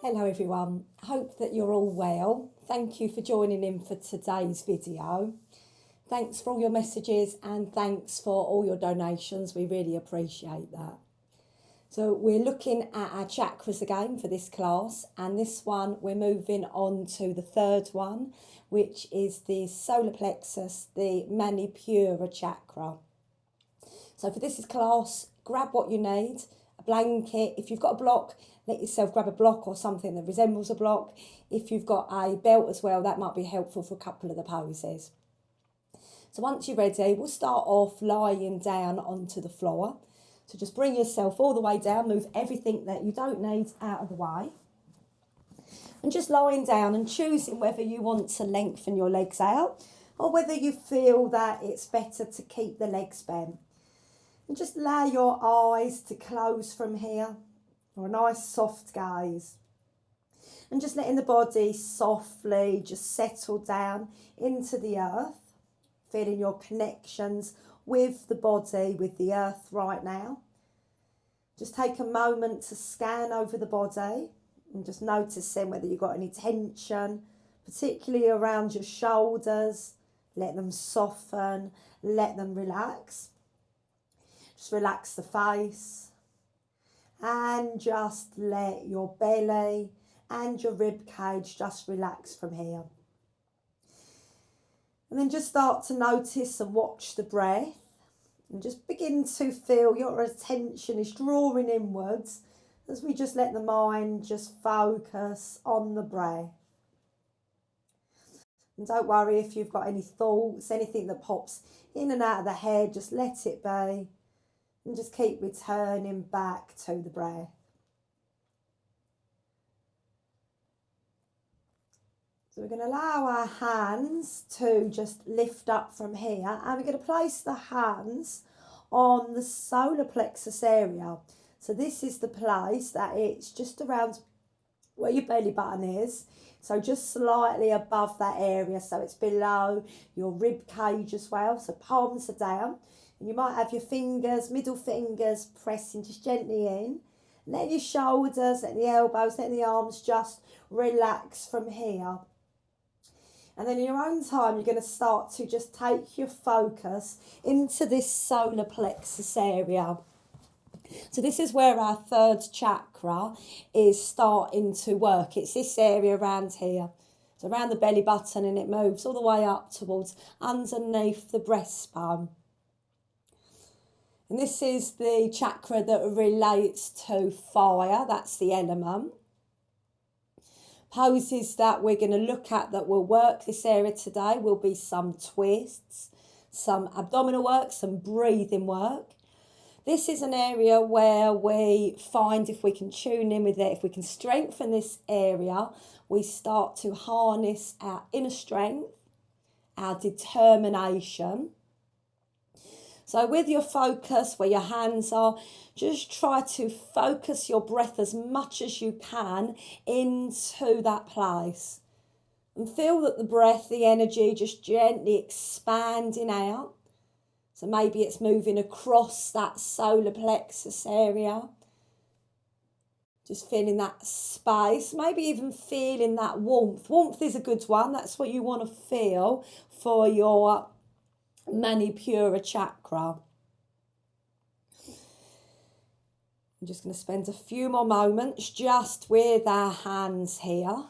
Hello everyone, hope that you're all well. Thank you for joining in for today's video. Thanks for all your messages and thanks for all your donations, we really appreciate that. So we're looking at our chakras again for this class, and this one we're moving on to the third one, which is the solar plexus, the Manipura Chakra. So for this class, grab what you need, a blanket. If you've got a block, let yourself grab a block or something that resembles a block. If you've got a belt as well, that might be helpful for a couple of the poses. So once you're ready, we'll start off lying down onto the floor. So just bring yourself all the way down, move everything that you don't need out of the way. And just lying down and choosing whether you want to lengthen your legs out or whether you feel that it's better to keep the legs bent. And just allow your eyes to close from here, or a nice soft gaze. And just letting the body softly just settle down into the earth, feeling your connections with the body, with the earth right now. Just take a moment to scan over the body and just noticing whether you've got any tension, particularly around your shoulders. Let them soften, let them relax. Just relax the face and just let your belly and your rib cage just relax from here. And then just start to notice and watch the breath and just begin to feel your attention is drawing inwards as we just let the mind just focus on the breath. And don't worry if you've got any thoughts, anything that pops in and out of the head, just let it be. And just keep returning back to the breath. So we're going to allow our hands to just lift up from here, and we're going to place the hands on the solar plexus area. So this is the place that it's just around where your belly button is. So just slightly above that area. So it's below your rib cage as well. So palms are down. And you might have your fingers, middle fingers pressing just gently in. Let your shoulders, let the elbows, let the arms just relax from here. And then in your own time, you're going to start to just take your focus into this solar plexus area. So this is where our third chakra is starting to work. It's this area around here. So around the belly button, and it moves all the way up towards underneath the breastbone. And this is the chakra that relates to fire, that's the element. Poses that we're going to look at that will work this area today will be some twists, some abdominal work, some breathing work. This is an area where we find if we can tune in with it, if we can strengthen this area, we start to harness our inner strength, our determination. So with your focus, where your hands are, just try to focus your breath as much as you can into that place. And feel that the breath, the energy, just gently expanding out. So maybe it's moving across that solar plexus area. Just feeling that space, maybe even feeling that warmth. Warmth is a good one. That's what you want to feel for your Manipura Chakra. I'm just going to spend a few more moments just with our hands here.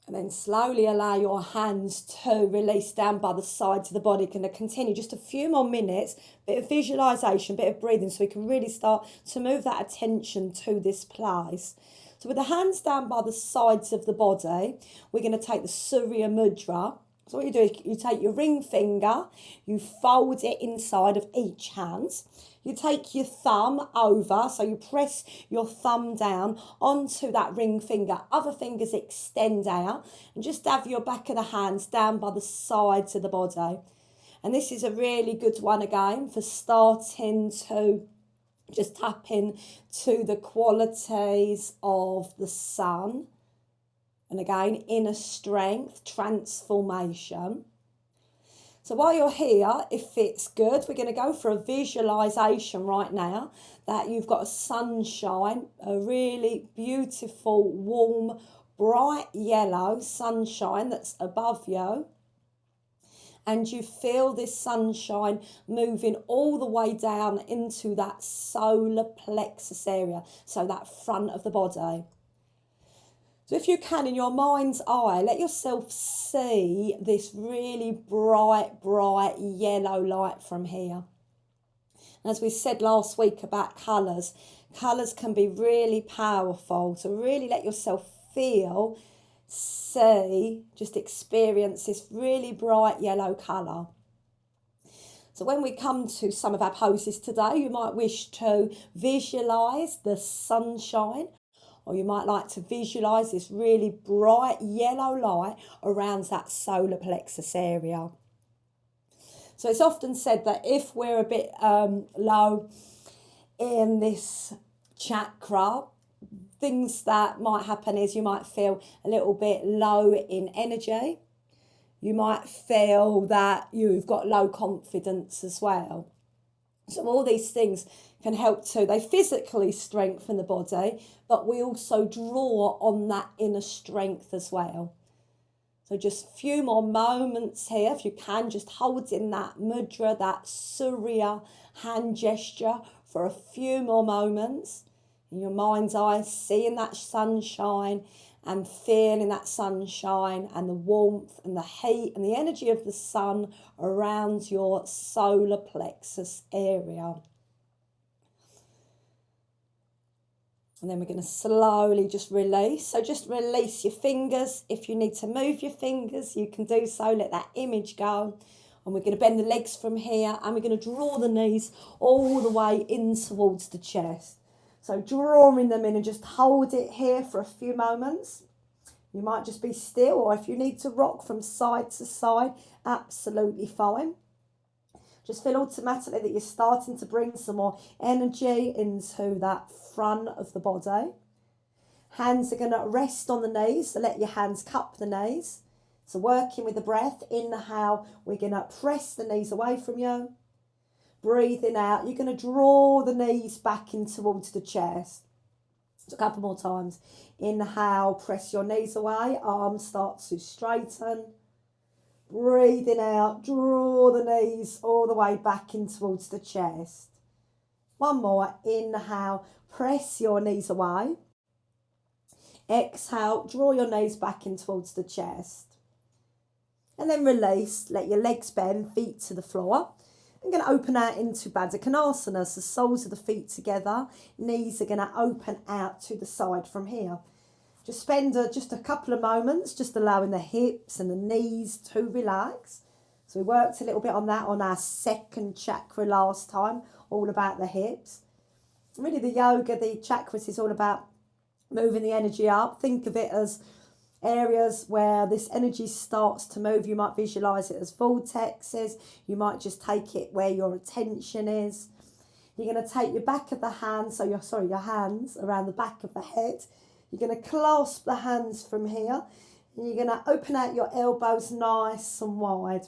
And then slowly allow your hands to release down by the sides of the body. Going to continue just a few more minutes, bit of visualization, bit of breathing, so we can really start to move that attention to this place. So with the hands down by the sides of the body, we're going to take the Surya Mudra. So what you do is you take your ring finger, you fold it inside of each hand. You take your thumb over, so you press your thumb down onto that ring finger. Other fingers extend out, and just have your back of the hands down by the sides of the body. And this is a really good one again for starting to just tap in to the qualities of the sun. And again, inner strength, transformation. So while you're here, if it's good, we're going to go for a visualization right now that you've got a sunshine, a really beautiful, warm, bright yellow sunshine that's above you. And you feel this sunshine moving all the way down into that solar plexus area, so that front of the body. So if you can, in your mind's eye, let yourself see this really bright yellow light from here. As we said last week about colours, colours can be really powerful. So really let yourself feel, see, just experience this really bright yellow colour. So when we come to some of our poses today, you might wish to visualise the sunshine, or you might like to visualise this really bright yellow light around that solar plexus area. So it's often said that if we're a bit low in this chakra, things that might happen is you might feel a little bit low in energy. You might feel that you've got low confidence as well. So all these things can help too. They physically strengthen the body, but we also draw on that inner strength as well. So just a few more moments here, if you can, just hold in that mudra, that Surya hand gesture for a few more moments. In your mind's eye, seeing that sunshine and feeling that sunshine and the warmth and the heat and the energy of the sun around your solar plexus area. And then we're going to slowly just release. So just release your fingers. If you need to move your fingers, you can do so. Let that image go. And we're going to bend the legs from here, and we're going to draw the knees all the way in towards the chest. So drawing them in, and just hold it here for a few moments. You might just be still, or if you need to rock from side to side, absolutely fine. Just feel automatically that you're starting to bring some more energy into that front of the body. Hands are going to rest on the knees, so let your hands cup the knees. So working with the breath, inhale, we're going to press the knees away from you. Breathing out, you're going to draw the knees back in towards the chest. So a couple more times. Inhale, press your knees away, arms start to straighten. Breathing out, draw the knees all the way back in towards the chest. One more, inhale, press your knees away. Exhale, draw your knees back in towards the chest. And then release, let your legs bend, feet to the floor. I'm going to open out into Baddha Konasana, so soles of the feet together, knees are going to open out to the side from here. Just spend just a couple of moments, just allowing the hips and the knees to relax. So we worked a little bit on that on our second chakra last time, all about the hips. Really the yoga, the chakras is all about moving the energy up. Think of it as areas where this energy starts to move. You might visualize it as vortexes. You might just take it where your attention is. You're going to take your back of the hands, your hands around the back of the head. You're going to clasp the hands from here. And you're going to open out your elbows nice and wide.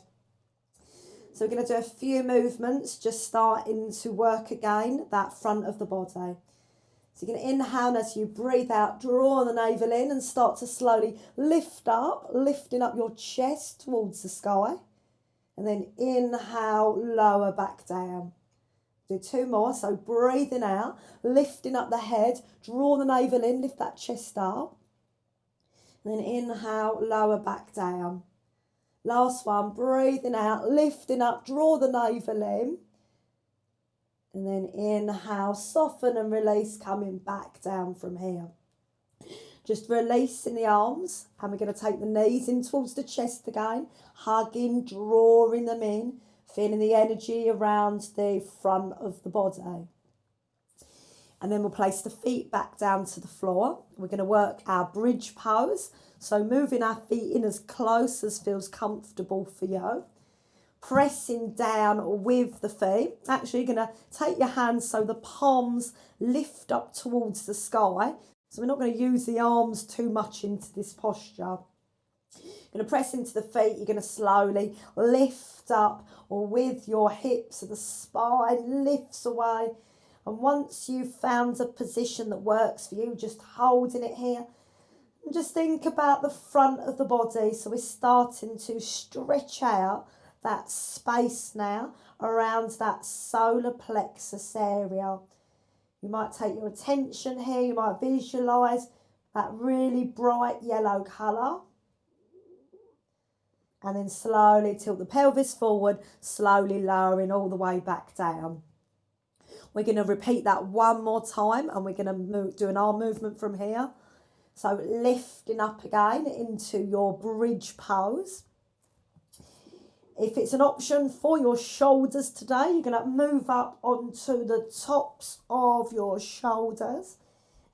So we're going to do a few movements, just starting to work again, that front of the body. So you're going to inhale, and as you breathe out, draw the navel in and start to slowly lift up, lifting up your chest towards the sky. And then inhale, lower back down. Do two more. So breathing out, lifting up the head, draw the navel in, lift that chest up. And then inhale, lower back down. Last one, breathing out, lifting up, draw the navel in. And then inhale, soften and release, coming back down from here. Just releasing the arms, and we're going to take the knees in towards the chest again, hugging, drawing them in, feeling the energy around the front of the body. And then we'll place the feet back down to the floor. We're going to work our bridge pose. So moving our feet in as close as feels comfortable for you. Pressing down with the feet. Actually, you're going to take your hands so the palms lift up towards the sky. So we're not going to use the arms too much into this posture. You're going to press into the feet. You're going to slowly lift up, or with your hips, so the spine lifts away. And once you've found a position that works for you, just holding it here. And just think about the front of the body. So we're starting to stretch out that space now around that solar plexus area. You might take your attention here. You might visualise that really bright yellow colour. And then slowly tilt the pelvis forward, slowly lowering all the way back down. We're going to repeat that one more time, and we're going to do an arm movement from here. So lifting up again into your bridge pose. If it's an option for your shoulders today, you're going to move up onto the tops of your shoulders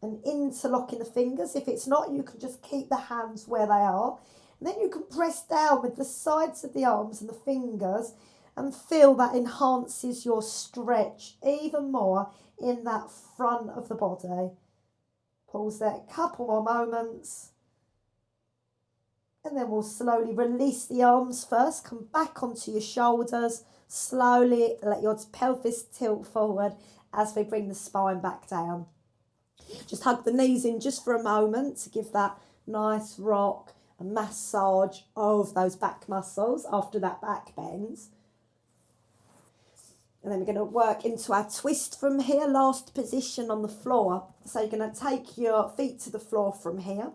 and interlocking the fingers. If it's not, you can just keep the hands where they are. And then you can press down with the sides of the arms and the fingers and feel that enhances your stretch even more in that front of the body. Pause there a couple more moments. And then we'll slowly release the arms first. Come back onto your shoulders. Slowly let your pelvis tilt forward as we bring the spine back down. Just hug the knees in just for a moment to give that nice rock, a massage of those back muscles after that back bend. And then we're going to work into our twist from here, last position on the floor. So you're going to take your feet to the floor from here.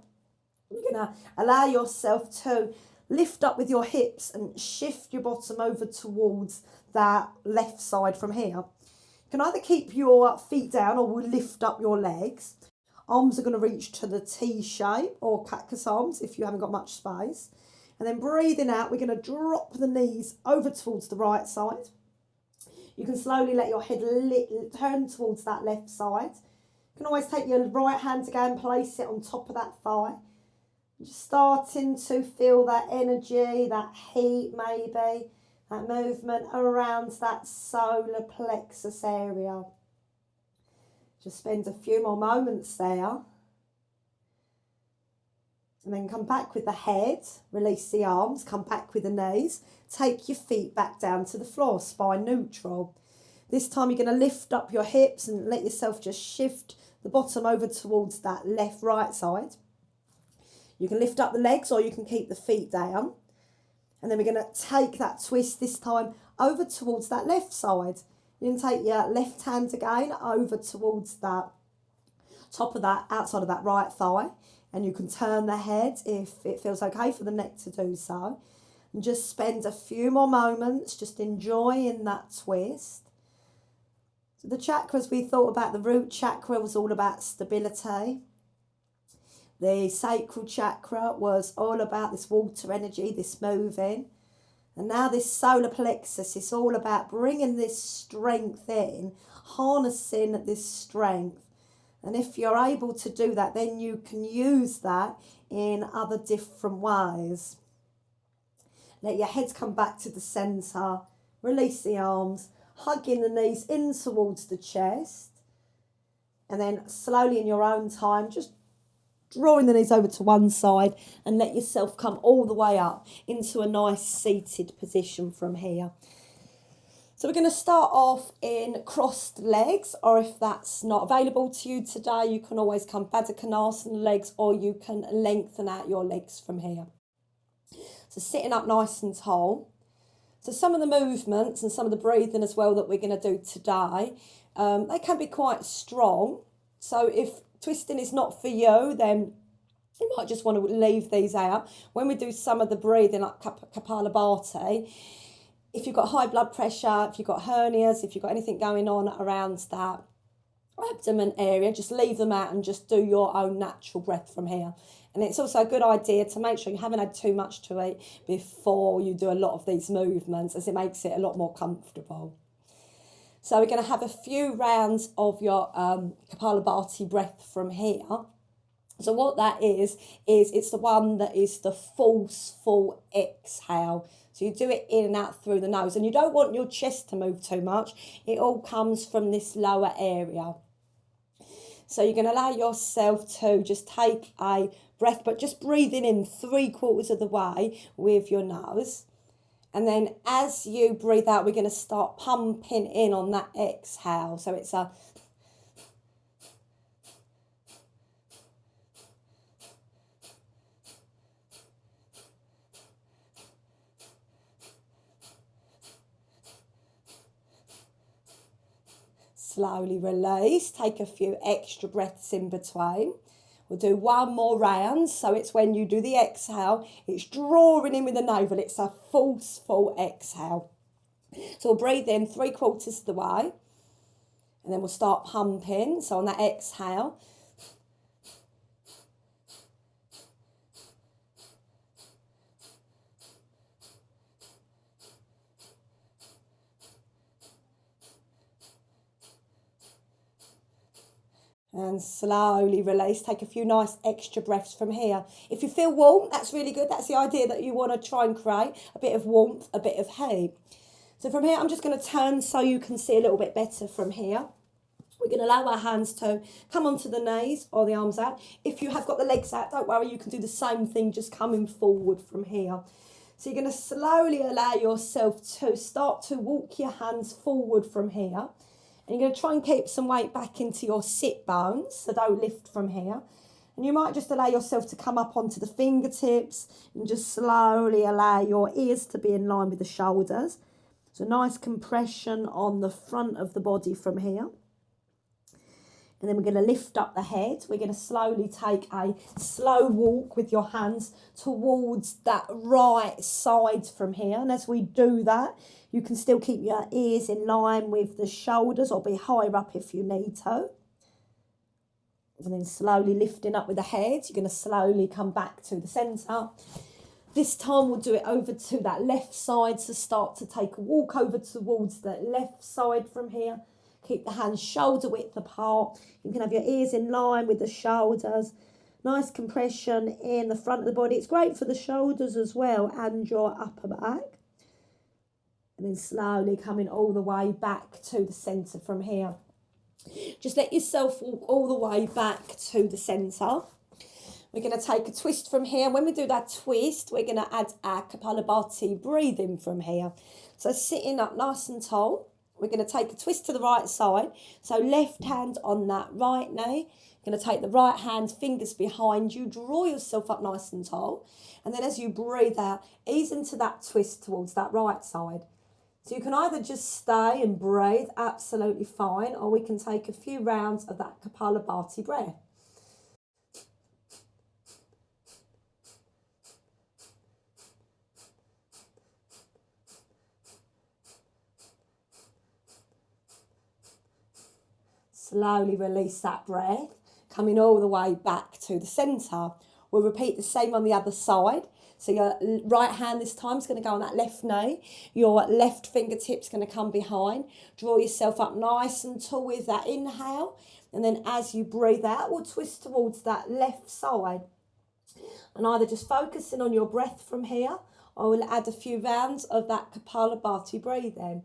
You're going to allow yourself to lift up with your hips and shift your bottom over towards that left side from here. You can either keep your feet down or we'll lift up your legs. Arms are going to reach to the T shape or cactus arms if you haven't got much space. And then breathing out, we're going to drop the knees over towards the right side. You can slowly let your head turn towards that left side. You can always take your right hand to go and place it on top of that thigh. Just starting to feel that energy, that heat maybe, that movement around that solar plexus area. Just spend a few more moments there. And then come back with the head, release the arms, come back with the knees. Take your feet back down to the floor, spine neutral. This time you're going to lift up your hips and let yourself just shift the bottom over towards that left-right side. You can lift up the legs or you can keep the feet down. And then we're going to take that twist this time over towards that left side. You can take your left hand again over towards that top of that, outside of that right thigh. And you can turn the head if it feels okay for the neck to do so. And just spend a few more moments just enjoying that twist. So the chakras, we thought about the root chakra was all about stability. The sacral chakra was all about this water energy, this moving. And now this solar plexus is all about bringing this strength in, harnessing this strength. And if you're able to do that, then you can use that in other different ways. Let your head come back to the centre. Release the arms, hugging the knees in towards the chest. And then slowly in your own time, just drawing the knees over to one side and let yourself come all the way up into a nice seated position from here. So we're going to start off in crossed legs, or if that's not available to you today, you can always come Baddha Konasana legs, or you can lengthen out your legs from here. So sitting up nice and tall. So some of the movements and some of the breathing as well that we're going to do today, they can be quite strong. So if twisting is not for you, then you might just want to leave these out. When we do some of the breathing, like Kapalabhati, if you've got high blood pressure, if you've got hernias, if you've got anything going on around that abdomen area, just leave them out and just do your own natural breath from here. And it's also a good idea to make sure you haven't had too much to eat before you do a lot of these movements, as it makes it a lot more comfortable. So we're going to have a few rounds of your Kapalabhati breath from here. So what that is it's the one that is the forceful exhale. So you do it in and out through the nose. And you don't want your chest to move too much. It all comes from this lower area. So you're going to allow yourself to just take a breath, but just breathing in 3/4 of the way with your nose. And then as you breathe out, we're going to start pumping in on that exhale. So it's a slowly release. Take a few extra breaths in between. We'll do one more round. So it's when you do the exhale, it's drawing in with the navel. It's a forceful exhale. So we'll breathe in 3/4 of the way. And then we'll start pumping. So on that exhale, and slowly release. Take a few nice extra breaths from here. If you feel warm, that's really good. That's the idea, that you want to try and create a bit of warmth, a bit of heat. So from here, I'm just going to turn so you can see a little bit better from here. We're going to allow our hands to come onto the knees or the arms out. If you have got the legs out, don't worry, you can do the same thing, just coming forward from here. So you're going to slowly allow yourself to start to walk your hands forward from here. And you're going to try and keep some weight back into your sit bones, so don't lift from here. And you might just allow yourself to come up onto the fingertips and just slowly allow your ears to be in line with the shoulders. So nice compression on the front of the body from here. And then we're going to lift up the head. We're going to slowly take a slow walk with your hands towards that right side from here. And as we do that, you can still keep your ears in line with the shoulders, or be higher up if you need to. And then slowly lifting up with the head. You're going to slowly come back to the centre. This time we'll do it over to that left side. So start to take a walk over towards the left side from here. Keep the hands shoulder width apart. You can have your ears in line with the shoulders. Nice compression in the front of the body. It's great for the shoulders as well, and your upper back. And then slowly coming all the way back to the centre from here. Just let yourself walk all the way back to the centre. We're going to take a twist from here. When we do that twist, we're going to add our Kapalabhati breathing from here. So sitting up nice and tall. We're going to take a twist to the right side. So left hand on that right knee. You're going to take the right hand, fingers behind you. Draw yourself up nice and tall. And then as you breathe out, ease into that twist towards that right side. So you can either just stay and breathe, absolutely fine, or we can take a few rounds of that Kapalabhati breath. Slowly release that breath, coming all the way back to the centre. We'll repeat the same on the other side. So your right hand this time is going to go on that left knee. Your left fingertip's going to come behind. Draw yourself up nice and tall with that inhale. And then as you breathe out, we'll twist towards that left side. And either just focusing on your breath from here, or we'll add a few rounds of that Kapalabhati breathing.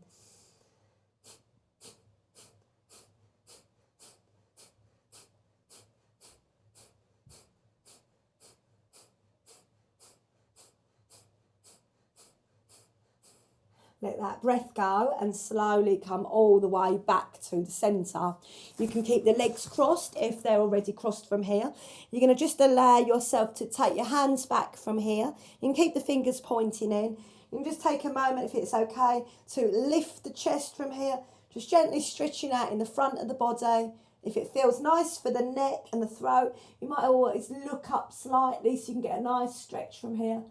Let that breath go and slowly come all the way back to the centre. You can keep the legs crossed if they're already crossed from here. You're going to just allow yourself to take your hands back from here. You can keep the fingers pointing in. You can just take a moment, if it's okay, to lift the chest from here. Just gently stretching out in the front of the body. If it feels nice for the neck and the throat, you might always look up slightly so you can get a nice stretch from here.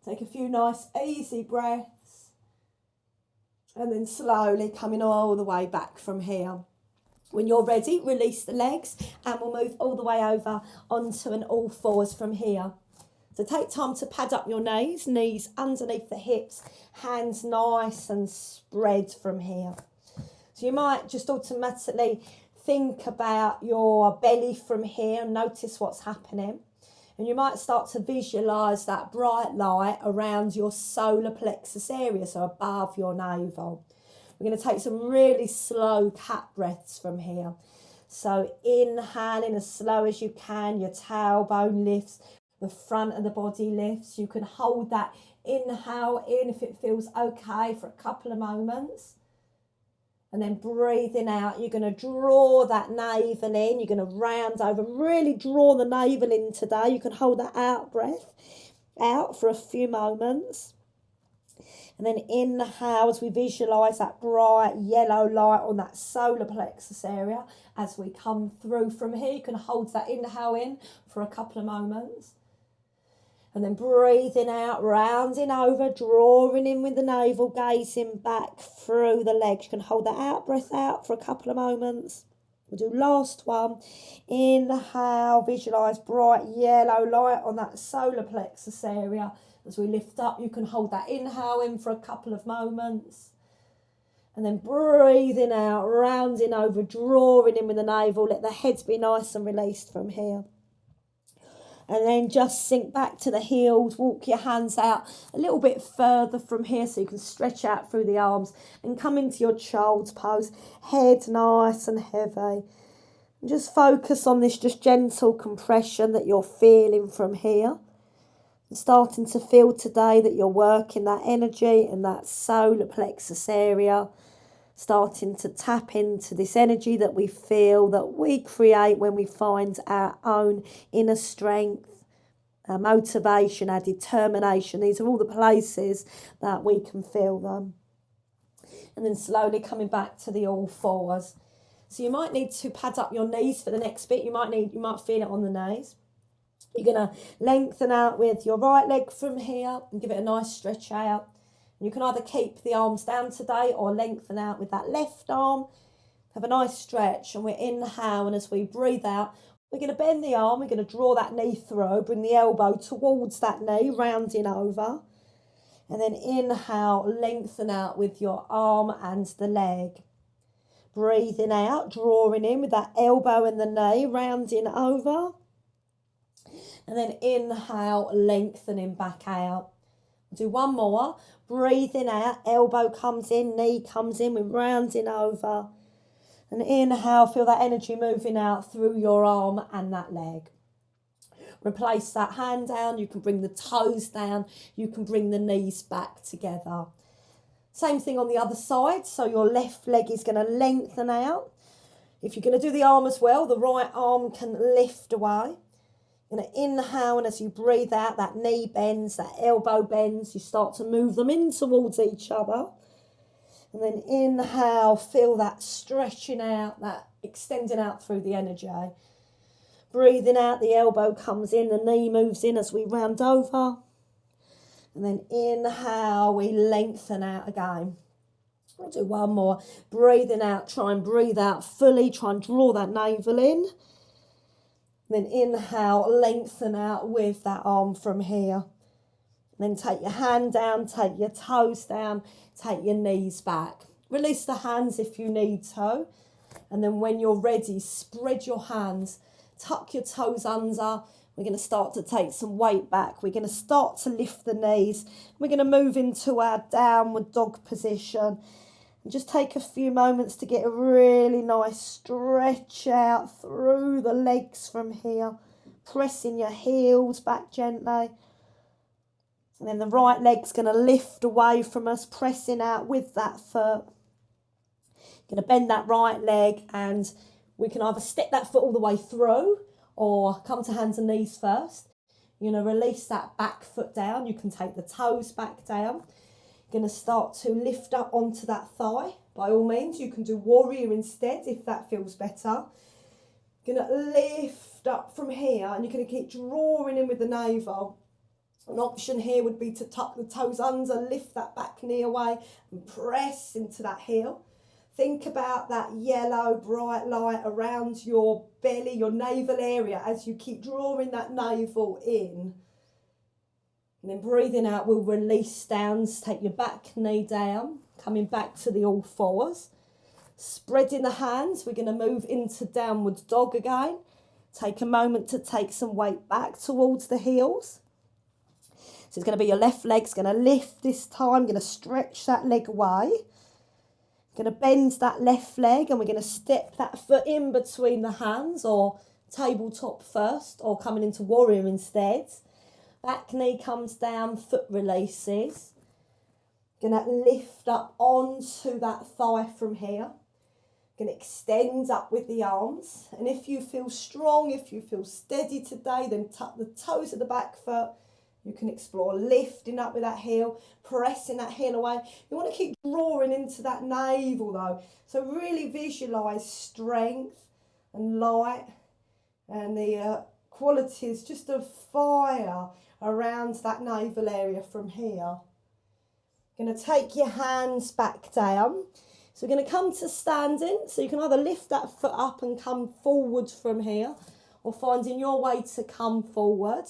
Take a few nice easy breaths. And then slowly coming all the way back from here. When you're ready, release the legs and we'll move all the way over onto an all fours from here. So take time to pad up your knees underneath the hips, hands nice and spread from here. So you might just automatically think about your belly from here and notice what's happening. And you might start to visualise that bright light around your solar plexus area, so above your navel. We're going to take some really slow cat breaths from here. So inhaling as slow as you can, your tailbone lifts, the front of the body lifts. You can hold that inhale in if it feels okay for a couple of moments. And then breathing out, you're going to draw that navel in. You're going to round over, really draw the navel in today. You can hold that out breath out for a few moments. And then inhale as we visualise that bright yellow light on that solar plexus area. As we come through from here, you can hold that inhale in for a couple of moments. And then breathing out, rounding over, drawing in with the navel, gazing back through the legs. You can hold that out breath out for a couple of moments. We'll do last one. Inhale, visualise bright yellow light on that solar plexus area. As we lift up, you can hold that inhale in for a couple of moments. And then breathing out, rounding over, drawing in with the navel. Let the head be nice and released from here. And then just sink back to the heels, walk your hands out a little bit further from here so you can stretch out through the arms and come into your child's pose. Head nice and heavy. And just focus on this just gentle compression that you're feeling from here. And starting to feel today that you're working that energy and that solar plexus area. Starting to tap into this energy that we feel, that we create when we find our own inner strength, our motivation, our determination. These are all the places that we can feel them. And then slowly coming back to the all fours. So you might need to pad up your knees for the next bit. You might feel it on the knees. You're going to lengthen out with your right leg from here and give it a nice stretch out. You can either keep the arms down today or lengthen out with that left arm. Have a nice stretch, and we inhale, and as we breathe out, we're going to bend the arm, we're going to draw that knee through, bring the elbow towards that knee, rounding over. And then inhale, lengthen out with your arm and the leg. Breathing out, drawing in with that elbow and the knee, rounding over. And then inhale, lengthening back out. Do one more. Breathing out, elbow comes in, knee comes in, we're rounding over. And inhale, feel that energy moving out through your arm and that leg. Replace that hand down, you can bring the toes down, you can bring the knees back together. Same thing on the other side, so your left leg is going to lengthen out. If you're going to do the arm as well, the right arm can lift away. Going to inhale, and as you breathe out, that knee bends, that elbow bends. You start to move them in towards each other. And then inhale, feel that stretching out, that extending out through the energy. Breathing out, the elbow comes in, the knee moves in as we round over. And then inhale, we lengthen out again. We'll do one more. Breathing out, try and breathe out fully. Try and draw that navel in. Then inhale, lengthen out with that arm from here. Then take your hand down, take your toes down, take your knees back. Release the hands if you need to. And then when you're ready, spread your hands, tuck your toes under. We're going to start to take some weight back. We're going to start to lift the knees. We're going to move into our downward dog position. And just take a few moments to get a really nice stretch out through the legs from here. Pressing your heels back gently. And then the right leg's going to lift away from us, pressing out with that foot. Going to bend that right leg, and we can either step that foot all the way through or come to hands and knees first. You're going to release that back foot down. You can take the toes back down. Going to start to lift up onto that thigh. By all means, you can do warrior instead if that feels better. Going to lift up from here, and you're going to keep drawing in with the navel. An option here would be to tuck the toes under, lift that back knee away and press into that heel. Think about that yellow bright light around your belly, your navel area as you keep drawing that navel in. And then breathing out, we'll release down, take your back knee down, coming back to the all fours. Spreading the hands, we're going to move into downward dog again. Take a moment to take some weight back towards the heels. So it's going to be your left leg's going to lift this time, going to stretch that leg away. Going to bend that left leg and we're going to step that foot in between the hands, or tabletop first, or coming into warrior instead. Back knee comes down, foot releases. Going to lift up onto that thigh from here. Going to extend up with the arms. And if you feel strong, if you feel steady today, then tuck the toes of the back foot. You can explore lifting up with that heel, pressing that heel away. You want to keep drawing into that navel though. So really visualise strength and light and the qualities just of fire around that navel area from here. Going to take your hands back down. So we're going to come to standing. So you can either lift that foot up and come forward from here, or finding your way to come forward.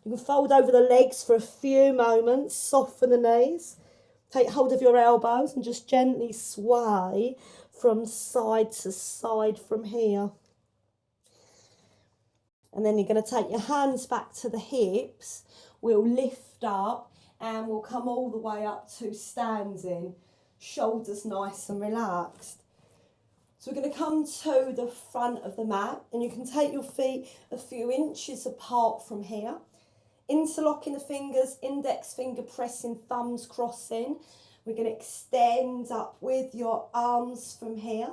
You can fold over the legs for a few moments, soften the knees. Take hold of your elbows and just gently sway from side to side from here. And then you're going to take your hands back to the hips. We'll lift up and we'll come all the way up to standing. Shoulders nice and relaxed. So we're going to come to the front of the mat, and you can take your feet a few inches apart from here. Interlocking the fingers, index finger pressing, thumbs crossing. We're going to extend up with your arms from here.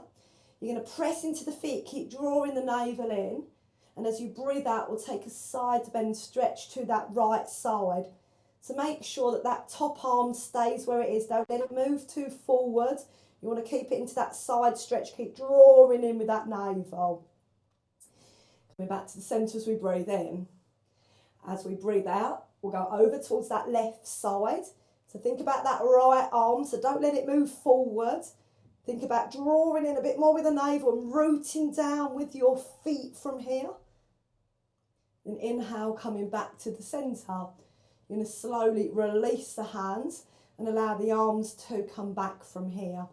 You're going to press into the feet, keep drawing the navel in. And as you breathe out, we'll take a side bend stretch to that right side. So make sure that that top arm stays where it is. Don't let it move too forward. You want to keep it into that side stretch. Keep drawing in with that navel. Coming back to the centre as we breathe in. As we breathe out, we'll go over towards that left side. So think about that right arm. So don't let it move forward. Think about drawing in a bit more with the navel and rooting down with your feet from here. And inhale, coming back to the centre. You're going to slowly release the hands and allow the arms to come back from here.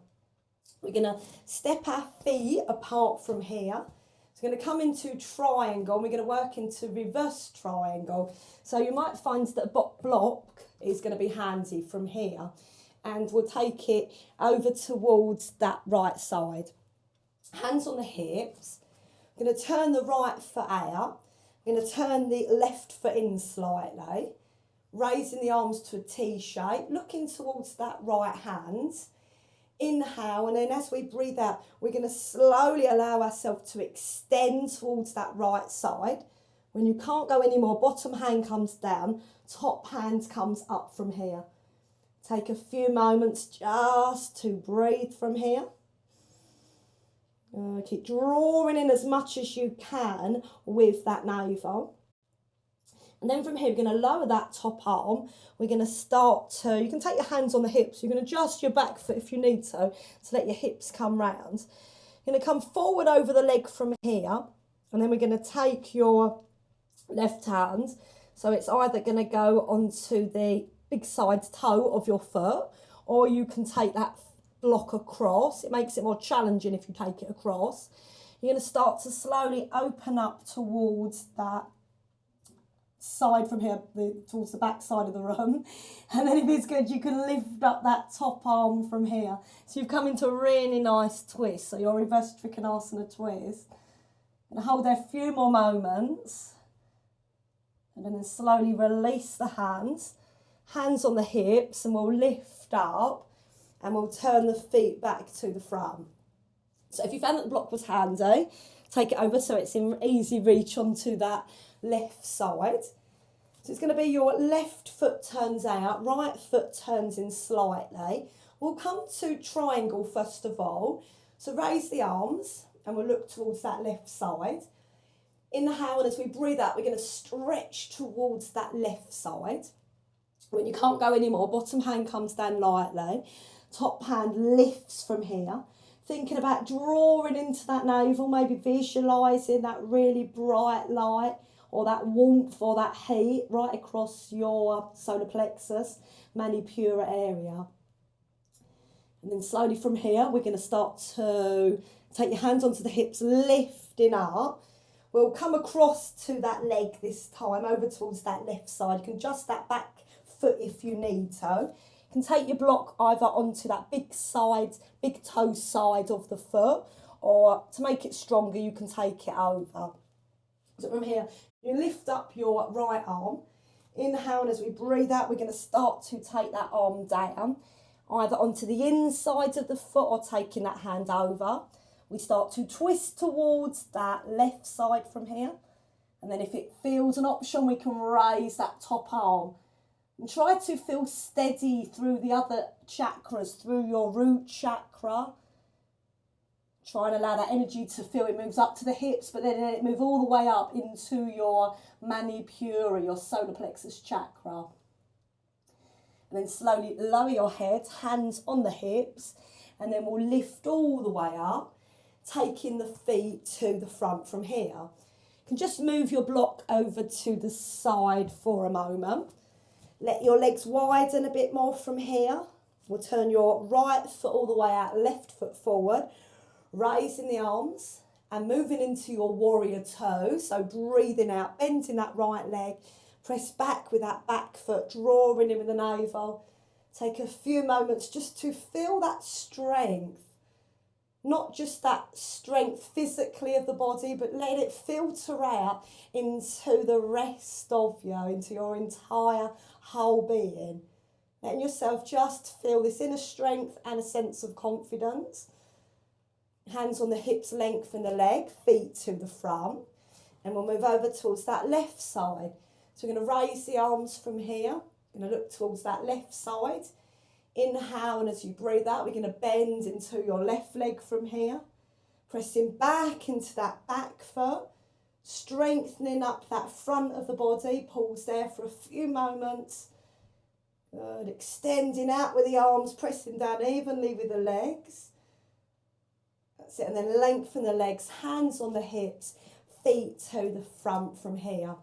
We're going to step our feet apart from here. So we're going to come into triangle, and we're going to work into reverse triangle. So you might find that a block is going to be handy from here, and we'll take it over towards that right side. Hands on the hips. We're going to turn the right foot out. We're going to turn the left foot in slightly, raising the arms to a T shape, looking towards that right hand. Inhale, and then as we breathe out, we're going to slowly allow ourselves to extend towards that right side. When you can't go anymore, bottom hand comes down, top hand comes up from here. Take a few moments just to breathe from here. Keep drawing in as much as you can with that navel. And then from here, we're going to lower that top arm. We're going to start to, you can take your hands on the hips. You're going to adjust your back foot if you need to let your hips come round. You're going to come forward over the leg from here. And then we're going to take your left hand. So it's either going to go onto the big side toe of your foot, or you can take that block across. It makes it more challenging if you take it across. You're going to start to slowly open up towards that side from here, towards the back side of the room. And then if it's good, you can lift up that top arm from here. So you've come into a really nice twist. So your reverse trikonasana twist. And hold there a few more moments. And then slowly release the hands. Hands on the hips, and we'll lift up and we'll turn the feet back to the front. So if you found that the block was handy, take it over so it's in easy reach onto that left side. So it's going to be your left foot turns out, right foot turns in slightly. We'll come to triangle first of all. So raise the arms and we'll look towards that left side. Inhale, and as we breathe out, we're going to stretch towards that left side. When you can't go anymore, bottom hand comes down lightly. Top hand lifts from here. Thinking about drawing into that navel, maybe visualising that really bright light or that warmth or that heat right across your solar plexus, Manipura area. And then slowly from here, we're going to start to take your hands onto the hips, lifting up. We'll come across to that leg this time, over towards that left side. You can adjust that back foot if you need to. You can take your block either onto that big toe side of the foot, or to make it stronger, you can take it over. So from here, you lift up your right arm. Inhale, and as we breathe out, we're going to start to take that arm down, either onto the inside of the foot or taking that hand over. We start to twist towards that left side from here. And then if it feels an option, we can raise that top arm. And try to feel steady through the other chakras, through your root chakra. Try and allow that energy to feel it moves up to the hips, but then it move all the way up into your Manipura, your solar plexus chakra. And then slowly lower your head, hands on the hips, and then we'll lift all the way up, taking the feet to the front from here. You can just move your block over to the side for a moment. Let your legs widen a bit more from here. We'll turn your right foot all the way out, left foot forward, raising the arms and moving into your warrior toe. So breathing out, bending that right leg, press back with that back foot, drawing in with the navel. Take a few moments just to feel that strength. Not just that strength physically of the body, but let it filter out into the rest of you, into your entire whole being. Letting yourself just feel this inner strength and a sense of confidence. Hands on the hips, lengthen the leg, feet to the front. And we'll move over towards that left side. So we're going to raise the arms from here. We're going to look towards that left side. Inhale, and as you breathe out, we're going to bend into your left leg from here. Pressing back into that back foot. Strengthening up that front of the body. Pause there for a few moments. Good. Extending out with the arms, pressing down evenly with the legs. That's it. And then lengthen the legs, hands on the hips, feet to the front from here.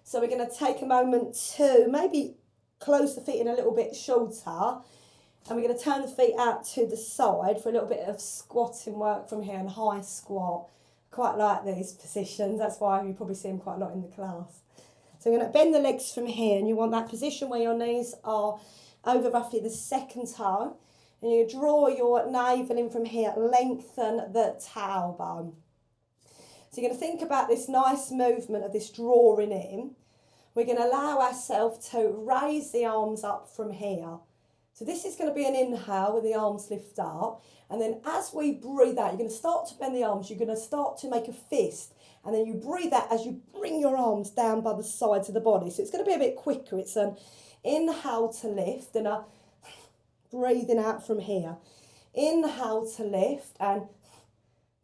So we're going to take a moment to maybe close the feet in a little bit shorter, and we're going to turn the feet out to the side for a little bit of squatting work from here and high squat. Quite like these positions, that's why you probably see them quite a lot in the class. So we're going to bend the legs from here, and you want that position where your knees are over roughly the second toe, and you draw your navel in from here, lengthen the tailbone. So you're going to think about this nice movement of this drawing in. We're going to allow ourselves to raise the arms up from here. So this is going to be an inhale with the arms lift up. And then as we breathe out, you're going to start to bend the arms. You're going to start to make a fist. And then you breathe out as you bring your arms down by the sides of the body. So it's going to be a bit quicker. It's an inhale to lift and a breathing out from here. Inhale to lift and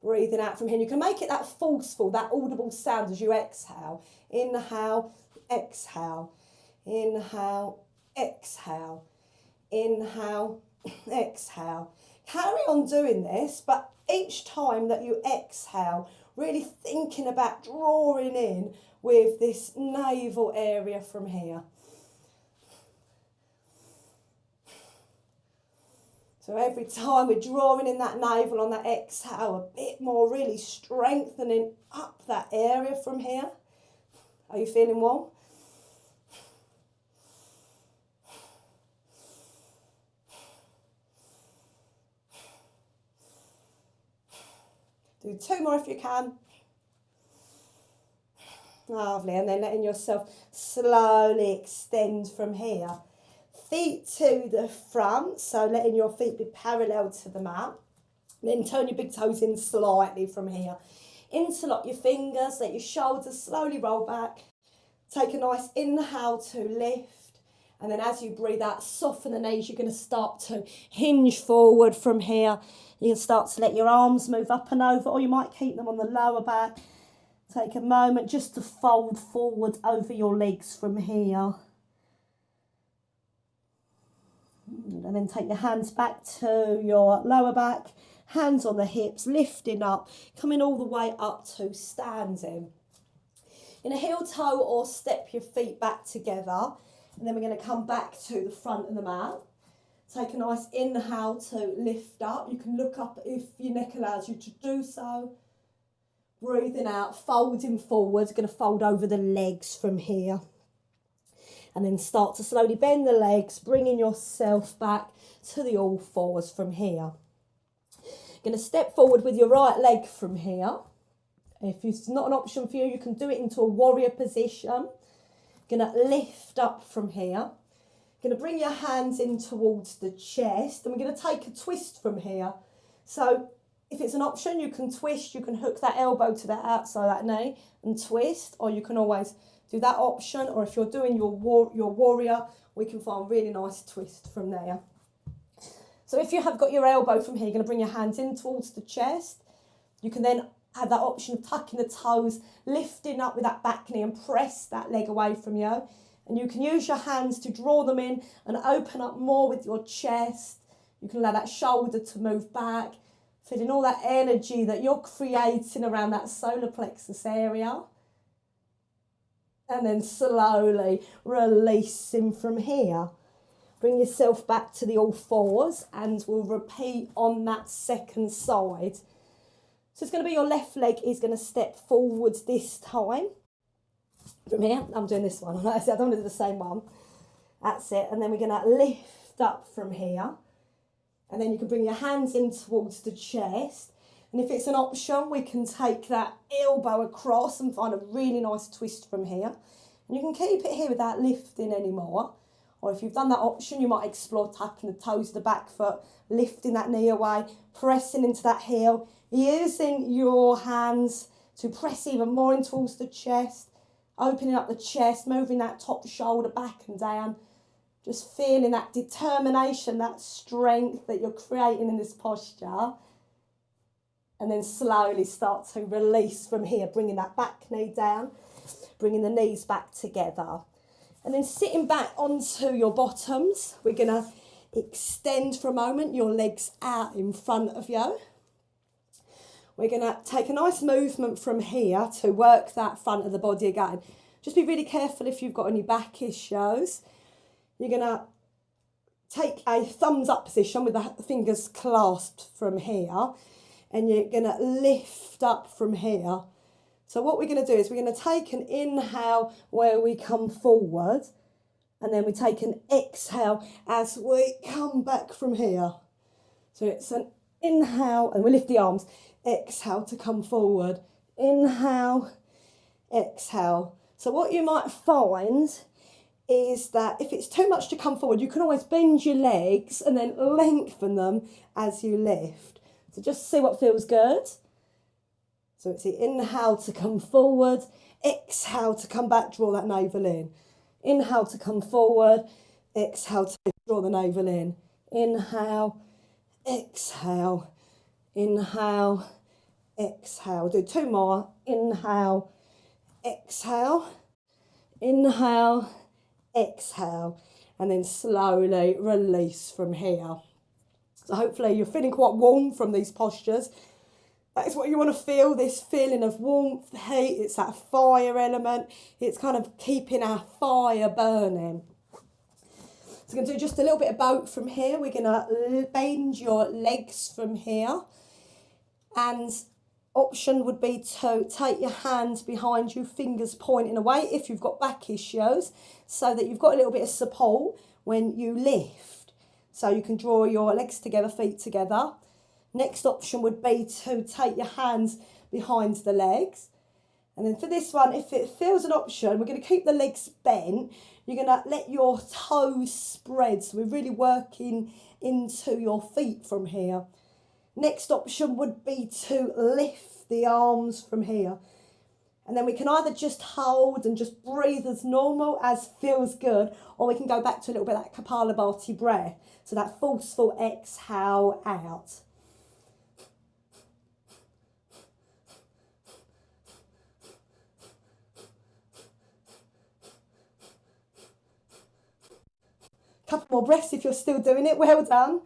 breathing out from here. And you can make it that forceful, that audible sound as you exhale. Inhale, exhale, inhale, exhale, inhale, exhale. Carry on doing this, but each time that you exhale, really thinking about drawing in with this navel area from here. So every time we're drawing in that navel on that exhale, a bit more, really strengthening up that area from here. Are you feeling warm? Do 2 more if you can. Lovely. And then letting yourself slowly extend from here. Feet to the front, so letting your feet be parallel to the mat. Then turn your big toes in slightly from here. Interlock your fingers, let your shoulders slowly roll back. Take a nice inhale to lift. And then as you breathe out, soften the knees. You're going to start to hinge forward from here. You can start to let your arms move up and over, or you might keep them on the lower back. Take a moment just to fold forward over your legs from here. And then take your hands back to your lower back, hands on the hips, lifting up, coming all the way up to standing. In a heel toe or step your feet back together, and then we're going to come back to the front of the mat. Take a nice inhale to lift up. You can look up if your neck allows you to do so. Breathing out, folding forward, going to fold over the legs from here. And then start to slowly bend the legs, bringing yourself back to the all fours from here. You're going to step forward with your right leg from here. If it's not an option for you, you can do it into a warrior position. Going to lift up from here. Going to bring your hands in towards the chest, and we're going to take a twist from here. So if it's an option, you can twist, you can hook that elbow to that outside of that knee and twist, or you can always do that option, or if you're doing your warrior, we can find a really nice twist from there. So if you have got your elbow from here, you're going to bring your hands in towards the chest. You can then have that option of tucking the toes, lifting up with that back knee and press that leg away from you. And you can use your hands to draw them in and open up more with your chest. You can allow that shoulder to move back, feeling all that energy that you're creating around that solar plexus area. And then slowly releasing from here. Bring yourself back to the all fours, and we'll repeat on that second side. So it's going to be your left leg is going to step forwards this time. From here, I'm doing this one. I don't want to do the same one. That's it. And then we're going to lift up from here. And then you can bring your hands in towards the chest. And if it's an option, we can take that elbow across and find a really nice twist from here. And you can keep it here without lifting anymore. Or if you've done that option, you might explore tucking the toes of the back foot, lifting that knee away, pressing into that heel, using your hands to press even more in towards the chest, opening up the chest, moving that top shoulder back and down, just feeling that determination, that strength that you're creating in this posture. And then slowly start to release from here, bringing that back knee down, bringing the knees back together. And then sitting back onto your bottoms, we're going to extend for a moment, your legs out in front of you. We're going to take a nice movement from here to work that front of the body again. Just be really careful if you've got any back issues. You're going to take a thumbs up position with the fingers clasped from here. And you're going to lift up from here. So what we're going to do is we're going to take an inhale where we come forward. And then we take an exhale as we come back from here. So it's an inhale, and we lift the arms. Exhale to come forward. Inhale, exhale. So what you might find is that if it's too much to come forward, you can always bend your legs and then lengthen them as you lift. So just see what feels good. So it's the inhale to come forward, exhale to come back, draw that navel in. Inhale to come forward, exhale to draw the navel in. Inhale, exhale, inhale, exhale. Do two more. Inhale, exhale, inhale, exhale. And then slowly release from here. So hopefully you're feeling quite warm from these postures. That is what you want to feel, this feeling of warmth, heat. It's that fire element. It's kind of keeping our fire burning. So we're going to do just a little bit of both from here. We're going to bend your legs from here. And option would be to take your hands behind you, fingers pointing away if you've got back issues, so that you've got a little bit of support when you lift. So you can draw your legs together, feet together. Next option would be to take your hands behind the legs. And then for this one, if it feels an option, we're going to keep the legs bent. You're going to let your toes spread. So we're really working into your feet from here. Next option would be to lift the arms from here. And then we can either just hold and just breathe as normal, as feels good, or we can go back to a little bit of that Kapalabhati breath. So that forceful exhale out. Couple more breaths if you're still doing it. Well done.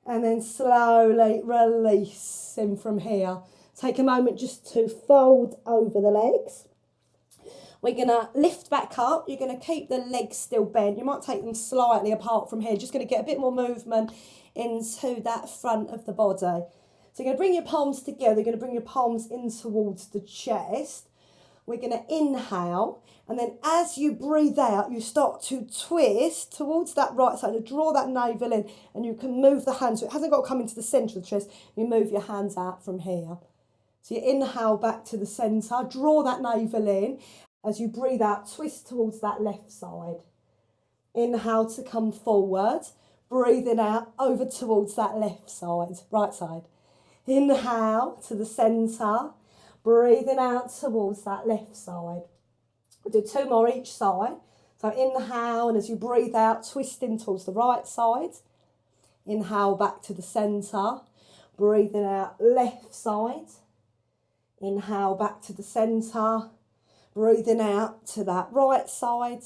And then slowly releasing from here. Take a moment just to fold over the legs. We're going to lift back up. You're going to keep the legs still bent. You might take them slightly apart from here. Just going to get a bit more movement into that front of the body. So you're going to bring your palms together. You're going to bring your palms in towards the chest. we're going to inhale, and then as you breathe out, you start to twist towards that right side, to draw that navel in, and you can move the hands. So it hasn't got to come into the centre of the chest. You move your hands out from here. So you inhale back to the centre, draw that navel in. As you breathe out, twist towards that left side. Inhale to come forward, breathing out over towards that left side, right side. Inhale to the centre, breathing out towards that left side. We'll do 2 more each side. So inhale, and as you breathe out, twisting towards the right side. Inhale back to the centre, breathing out left side. Inhale back to the centre, breathing out to that right side.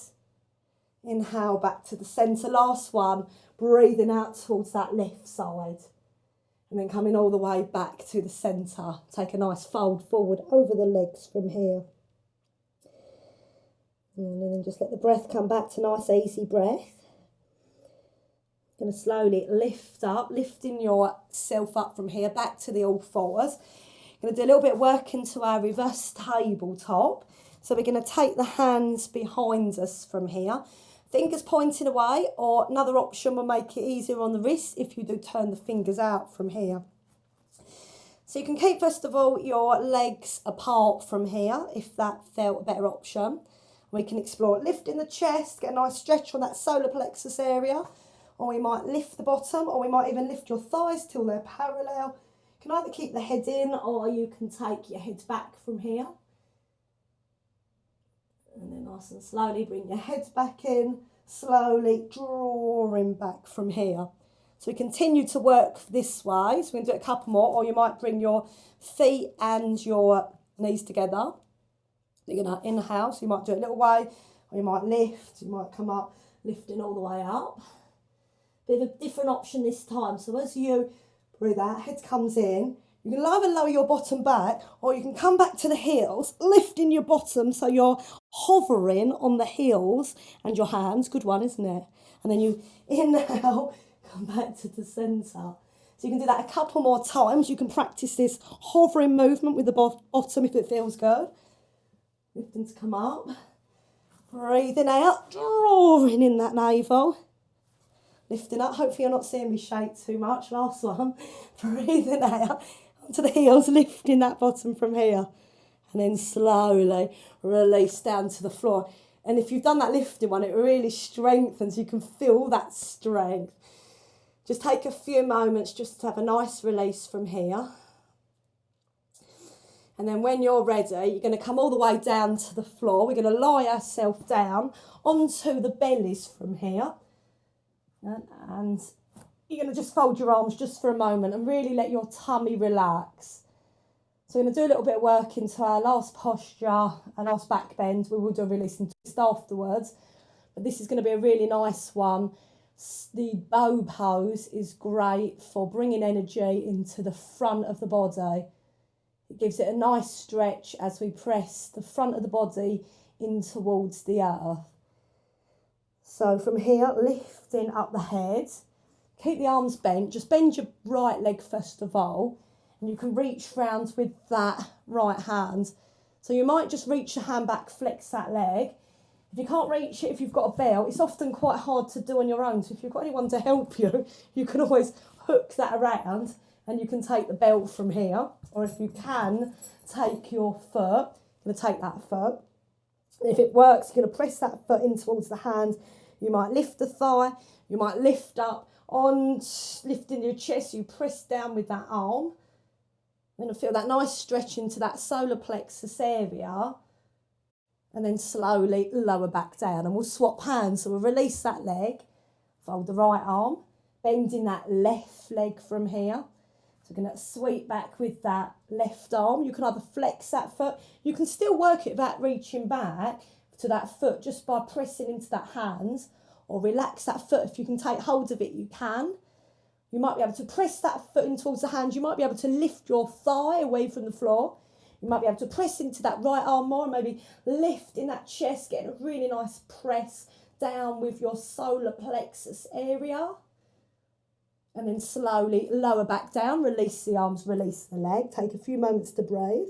Inhale back to the centre. Last one, breathing out towards that left side. And then coming all the way back to the centre. Take a nice fold forward over the legs from here. And then just let the breath come back to nice easy breath. Going to slowly lift up, lifting yourself up from here back to the all fours. Going to do a little bit of work into our reverse tabletop. So we're going to take the hands behind us from here. Fingers pointing away, or another option will make it easier on the wrist if you do turn the fingers out from here. So you can keep, first of all, your legs apart from here, if that felt a better option. We can explore lifting the chest, get a nice stretch on that solar plexus area, or we might lift the bottom, or we might even lift your thighs till they're parallel. You can either keep the head in, or you can take your head back from here. And then nice and slowly bring your head back in, slowly drawing back from here. So we continue to work this way. So we're going to do a couple more, or you might bring your feet and your knees together. You're going to inhale, so you might do it a little way, or you might lift, you might come up, lifting all the way up. Bit of a different option this time. So as you breathe out, head comes in, you can either lower your bottom back, or you can come back to the heels, lifting your bottom so you're hovering on the heels and your hands. Good one, isn't it? And then you inhale, come back to the centre. So you can do that a couple more times. You can practice this hovering movement with the bottom if it feels good. Lifting to come up. Breathing out, drawing in that navel. Lifting up. Hopefully you're not seeing me shake too much. Last one. Breathing out onto the heels, lifting that bottom from here. And then slowly release down to the floor. And if you've done that lifting one, it really strengthens. You can feel that strength. Just take a few moments just to have a nice release from here. And then when you're ready, you're going to come all the way down to the floor. We're going to lie ourselves down onto the bellies from here. And you're going to just fold your arms just for a moment and really let your tummy relax. So we're going to do a little bit of work into our last posture and last back bend. We will do a release and twist afterwards. But this is going to be a really nice one. The bow pose is great for bringing energy into the front of the body. It gives it a nice stretch as we press the front of the body in towards the earth. So from here, lifting up the head. Keep the arms bent. Just bend your right leg first of all. And you can reach round with that right hand. So you might just reach your hand back, flex that leg. If you can't reach it, if you've got a belt, it's often quite hard to do on your own. So if you've got anyone to help you, you can always hook that around and you can take the belt from here. Or if you can, take your foot. You're going to take that foot. And if it works, you're going to press that foot in towards the hand. You might lift the thigh. You might lift up on lifting your chest. You press down with that arm. You're going to feel that nice stretch into that solar plexus area. And then slowly lower back down. And we'll swap hands. So we'll release that leg. Fold the right arm. Bending that left leg from here. So we're going to sweep back with that left arm. You can either flex that foot. You can still work it without reaching back to that foot just by pressing into that hand. Or relax that foot. If you can take hold of it, you can. You might be able to press that foot in towards the hand. You might be able to lift your thigh away from the floor. You might be able to press into that right arm more. Maybe lift in that chest. Getting a really nice press down with your solar plexus area. And then slowly lower back down, release the arms, release the leg. Take a few moments to breathe.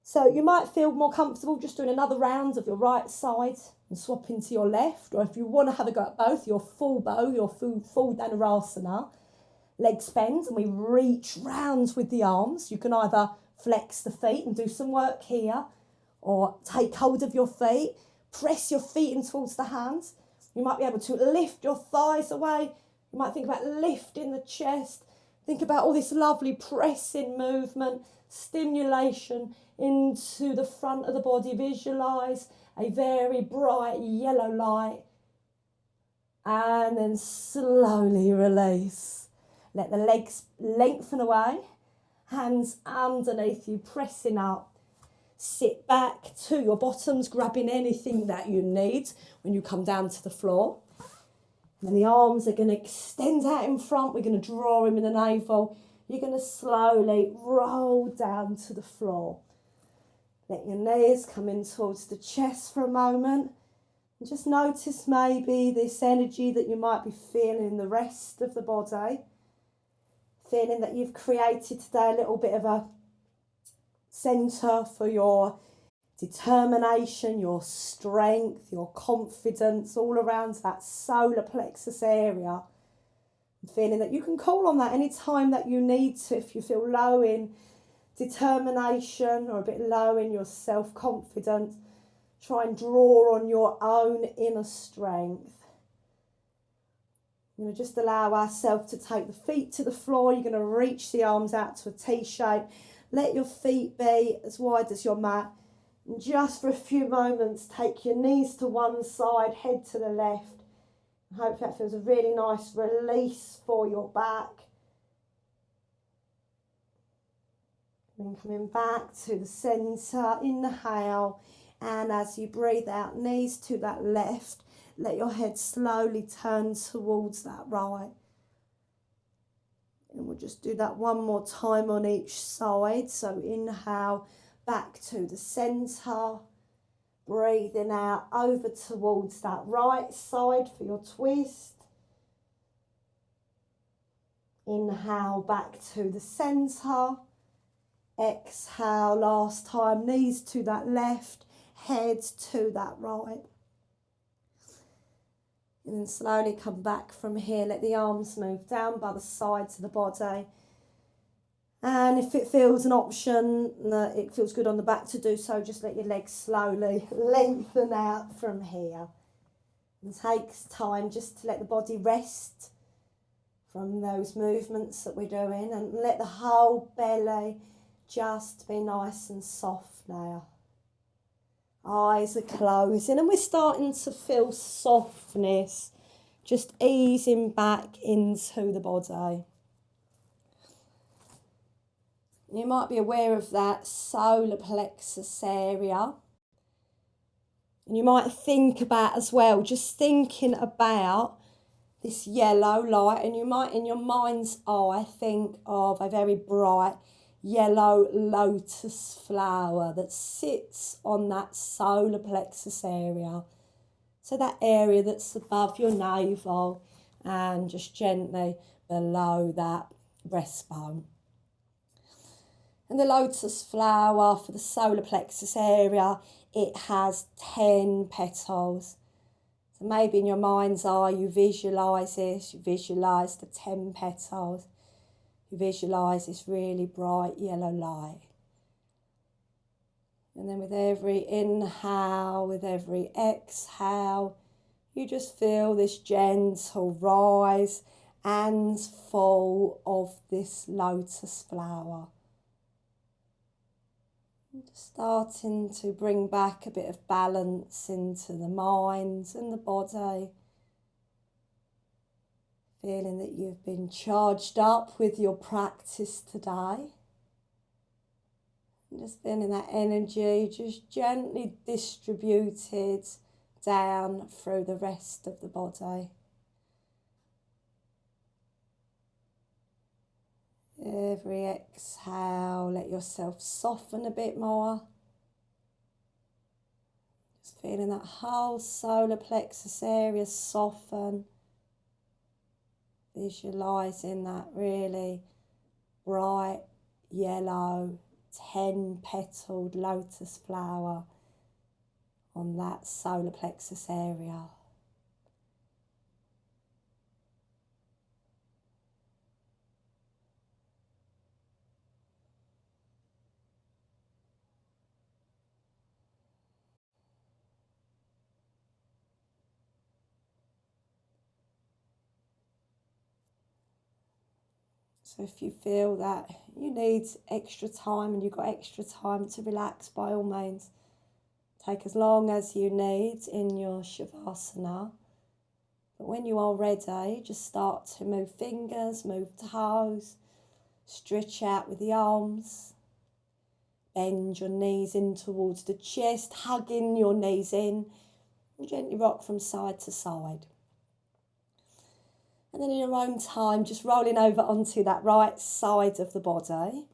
So you might feel more comfortable just doing another round of your right side and swapping to your left. Or if you want to have a go at both, your full bow, your full Dhanurasana, legs bend and we reach round with the arms. You can either flex the feet and do some work here, or take hold of your feet, press your feet in towards the hands. You might be able to lift your thighs away. You might think about lifting the chest. Think about all this lovely pressing movement, stimulation into the front of the body. Visualise a very bright yellow light. And then slowly release. Let the legs lengthen away. Hands underneath you, pressing up. Sit back to your bottoms, grabbing anything that you need when you come down to the floor. And then the arms are going to extend out in front. We're going to draw them in the navel. You're going to slowly roll down to the floor. Let your knees come in towards the chest for a moment. And just notice maybe this energy that you might be feeling in the rest of the body. Feeling that you've created today a little bit of a centre for your determination, your strength, your confidence, all around that solar plexus area. And feeling that you can call on that any time that you need to. If you feel low in determination or a bit low in your self-confidence, try and draw on your own inner strength. You're going to just allow ourselves to take the feet to the floor. You're going to reach the arms out to a T shape. Let your feet be as wide as your mat. And just for a few moments, take your knees to one side, head to the left. I hope that feels a really nice release for your back. Then coming back to the centre, inhale. And as you breathe out, knees to that left. Let your head slowly turn towards that right. And we'll just do that one more time on each side. So inhale back to the centre. Breathing out over towards that right side for your twist. Inhale back to the centre. Exhale last time. Knees to that left. Head to that right. And then slowly come back from here. Let the arms move down by the sides of the body. And if it feels an option, it feels good on the back to do so, just let your legs slowly lengthen out from here. It takes time just to let the body rest from those movements that we're doing, and let the whole belly just be nice and soft now. Eyes are closing and we're starting to feel softness, just easing back into the body. You might be aware of that solar plexus area. And you might think about as well, just thinking about this yellow light, and you might in your mind's eye think of a very bright yellow lotus flower that sits on that solar plexus area. So that area that's above your navel and just gently below that breastbone. And the lotus flower for the solar plexus area, it has 10 petals. So maybe in your mind's eye you visualise this, you visualise the 10 petals. You visualise this really bright yellow light. And then with every inhale, with every exhale, you just feel this gentle rise and fall of this lotus flower. Just starting to bring back a bit of balance into the mind and the body. Feeling that you've been charged up with your practice today. And just feeling that energy just gently distributed down through the rest of the body. Every exhale, let yourself soften a bit more. Just feeling that whole solar plexus area soften. Visualising that really bright yellow 10-petaled lotus flower on that solar plexus area. So if you feel that you need extra time and you've got extra time to relax, by all means, take as long as you need in your Shavasana. But when you are ready, just start to move fingers, move toes, stretch out with the arms, bend your knees in towards the chest, hugging your knees in, and gently rock from side to side. And then in your own time, just rolling over onto that right side of the body.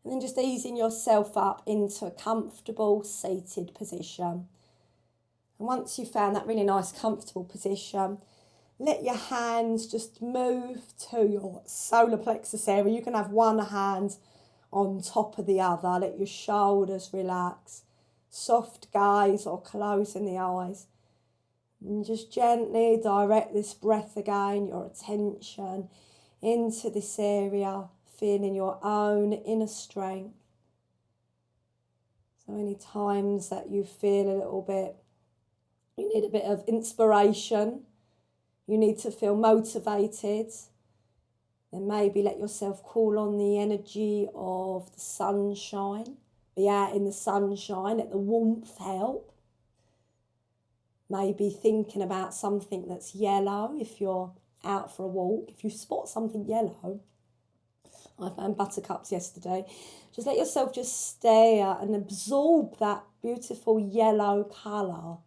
And then just easing yourself up into a comfortable seated position. And once you've found that really nice comfortable position, let your hands just move to your solar plexus area. You can have one hand on top of the other. Let your shoulders relax. Soft gaze or closing the eyes. And just gently direct this breath again, your attention into this area, feeling your own inner strength. So any times that you feel a little bit, you need a bit of inspiration, you need to feel motivated, then maybe let yourself call on the energy of the sunshine. Be out in the sunshine, let the warmth help. Maybe thinking about something that's yellow if you're out for a walk. If you spot something yellow, I found buttercups yesterday, just let yourself just stare and absorb that beautiful yellow colour.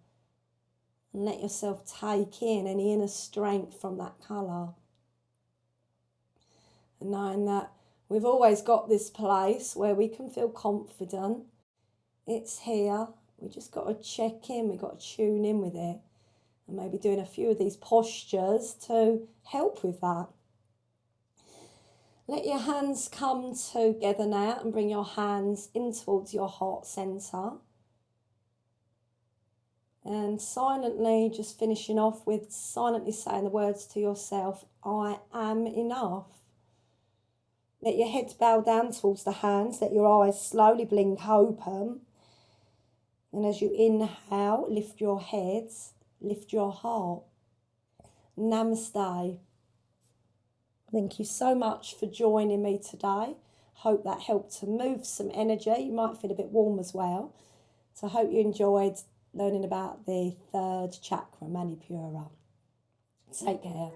And let yourself take in any inner strength from that colour. And knowing that we've always got this place where we can feel confident. It's here. We just got to check in, we've got to tune in with it. And maybe doing a few of these postures to help with that. Let your hands come together now and bring your hands in towards your heart centre. And silently, just finishing off with silently saying the words to yourself, I am enough. Let your head bow down towards the hands, let your eyes slowly blink open. And as you inhale, lift your heads, lift your heart. Namaste. Thank you so much for joining me today. Hope that helped to move some energy. You might feel a bit warm as well. So I hope you enjoyed learning about the third chakra, Manipura. Take care.